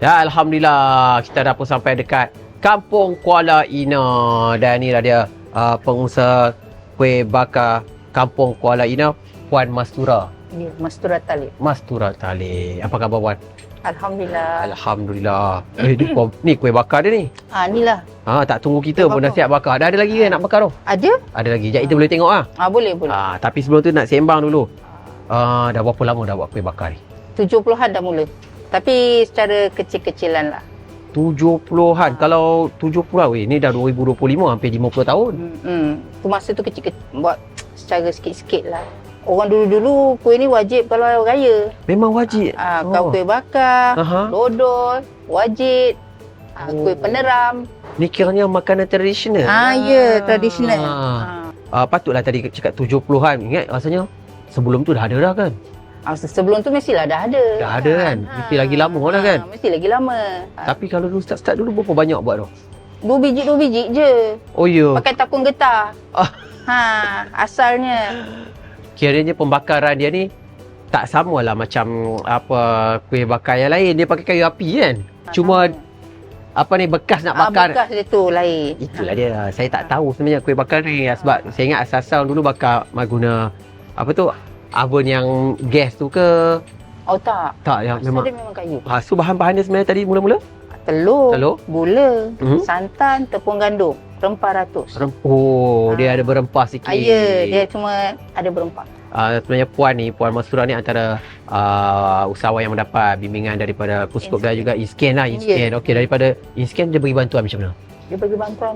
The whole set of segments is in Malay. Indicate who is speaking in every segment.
Speaker 1: Ya, Alhamdulillah kita dah pun sampai dekat Kampung Kuala Ina. Dan inilah dia pengusaha kuih bakar Kampung Kuala Ina, Puan Mastura.
Speaker 2: Ya, Mastura Talib.
Speaker 1: Mastura Talib. Apa khabar Puan?
Speaker 2: Alhamdulillah.
Speaker 1: Alhamdulillah. Ni kuih bakar dia ni.
Speaker 2: Inilah.
Speaker 1: Tak tunggu kita pun dah siap bakar. Dah ada lagi kan nak bakar tu?
Speaker 2: Ada?
Speaker 1: Ada lagi. Sekejap kita boleh tengok
Speaker 2: Boleh.
Speaker 1: Tapi sebelum tu nak sembang dulu. Dah berapa lama dah buat kuih bakar ni?
Speaker 2: 70-an dah mula. Tapi secara kecil-kecilan lah.
Speaker 1: 70-an. Kalau 70-an, ni dah 2025, hampir 50 tahun.
Speaker 2: Tu masa tu kecil-kecil, buat secara sikit-sikit lah. Orang dulu-dulu kuih ni wajib kalau raya.
Speaker 1: Memang wajib?
Speaker 2: Kau kuih bakar, dodol, wajib, kuih peneram.
Speaker 1: Ni kiranya makanan tradisional?
Speaker 2: Ya, tradisional.
Speaker 1: Patutlah tadi cakap 70-an. Ingat rasanya sebelum tu dah ada dah kan?
Speaker 2: Sebelum tu mestilah dah ada.
Speaker 1: Dah ada kan? Mesti lagi lama dah kan?
Speaker 2: Mesti lagi lama.
Speaker 1: Tapi kalau dulu start dulu berapa banyak buat tu?
Speaker 2: 2 biji je.
Speaker 1: Oh ya?
Speaker 2: Pakai tapung getah. Asalnya.
Speaker 1: Kiranya pembakaran dia ni tak samalah macam kuih bakar yang lain. Dia pakai kayu api kan? Cuma bekas nak bakar.
Speaker 2: Bekas dia tu lain.
Speaker 1: Itulah dia. Saya tak tahu sebenarnya kuih bakar ni. Sebab saya ingat asal-asal dulu bakar guna oven yang gas tu ke?
Speaker 2: Tak.
Speaker 1: Tak, yang
Speaker 2: memang kayu.
Speaker 1: So bahan-bahan dia sebenarnya tadi mula-mula?
Speaker 2: Telur, gula, santan, tepung gandum, rempah ratus.
Speaker 1: Dia ada berempah sikit.
Speaker 2: Ya, dia cuma ada berempah.
Speaker 1: Sebenarnya Puan Mastura ni antara usahawan yang mendapat bimbingan daripada Puskop dan juga InScan lah. Okey, daripada InScan dia bagi bantuan macam mana?
Speaker 2: Dia bagi bantuan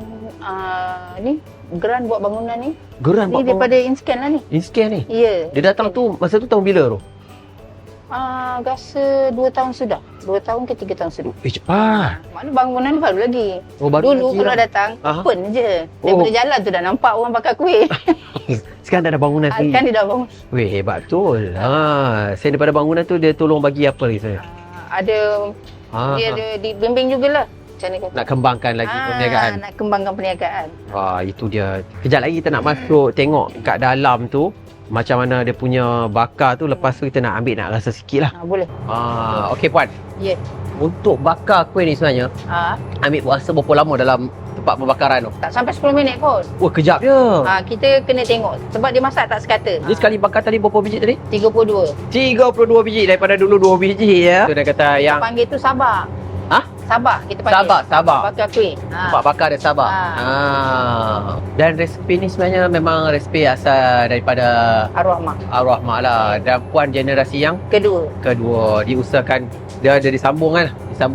Speaker 2: ni geran buat bangunan ni.
Speaker 1: Geran buat
Speaker 2: daripada InScan lah ni.
Speaker 1: InScan ni?
Speaker 2: Ya.
Speaker 1: Dia datang tu masa tu tahun bila tu?
Speaker 2: Rasa 2 tahun sudah. 2 tahun ke 3 tahun sudah.
Speaker 1: Cepat.
Speaker 2: Mana bangunan ni baru lagi.
Speaker 1: Baru
Speaker 2: dulu
Speaker 1: lagi
Speaker 2: kalau
Speaker 1: lah.
Speaker 2: datang open je. Daripada jalan tu dah nampak orang bakar kuih.
Speaker 1: Sekarang dah ada bangunan sendiri.
Speaker 2: Kan dia dah bangun.
Speaker 1: Weh, hebat betul. Saya daripada bangunan tu dia tolong bagi apa lagi saya? Dia ada dibimbing jugalah. Macam ni kata. Nak kembangkan lagi perniagaan.
Speaker 2: Nak kembangkan perniagaan.
Speaker 1: Itu dia. Kejap lagi kita nak masuk tengok kat dalam tu macam mana dia punya bakar tu. Lepas tu kita nak ambil, nak rasa sikit lah.
Speaker 2: Boleh.
Speaker 1: Okey Puan.
Speaker 2: Ya.
Speaker 1: Untuk bakar kuih ni sebenarnya ambil rasa berapa lama dalam tempat pembakaran tu?
Speaker 2: Tak sampai 10 minit pun.
Speaker 1: Kejap je.
Speaker 2: Kita kena tengok sebab dia masak tak sekata.
Speaker 1: Dia sekali bakar tadi berapa biji tadi?
Speaker 2: 32.
Speaker 1: 32 biji. Daripada dulu 2 biji ya. Tu dia kata yang
Speaker 2: kita panggil tu sabak. Sabak kita panggil.
Speaker 1: Sabak.
Speaker 2: Bakar kuih.
Speaker 1: Tempat bakar dia sabak. Dan resipi ni sebenarnya memang resipi asal daripada arwah mak lah. Dan Puan generasi yang kedua diusahakan dia ada disambung kan.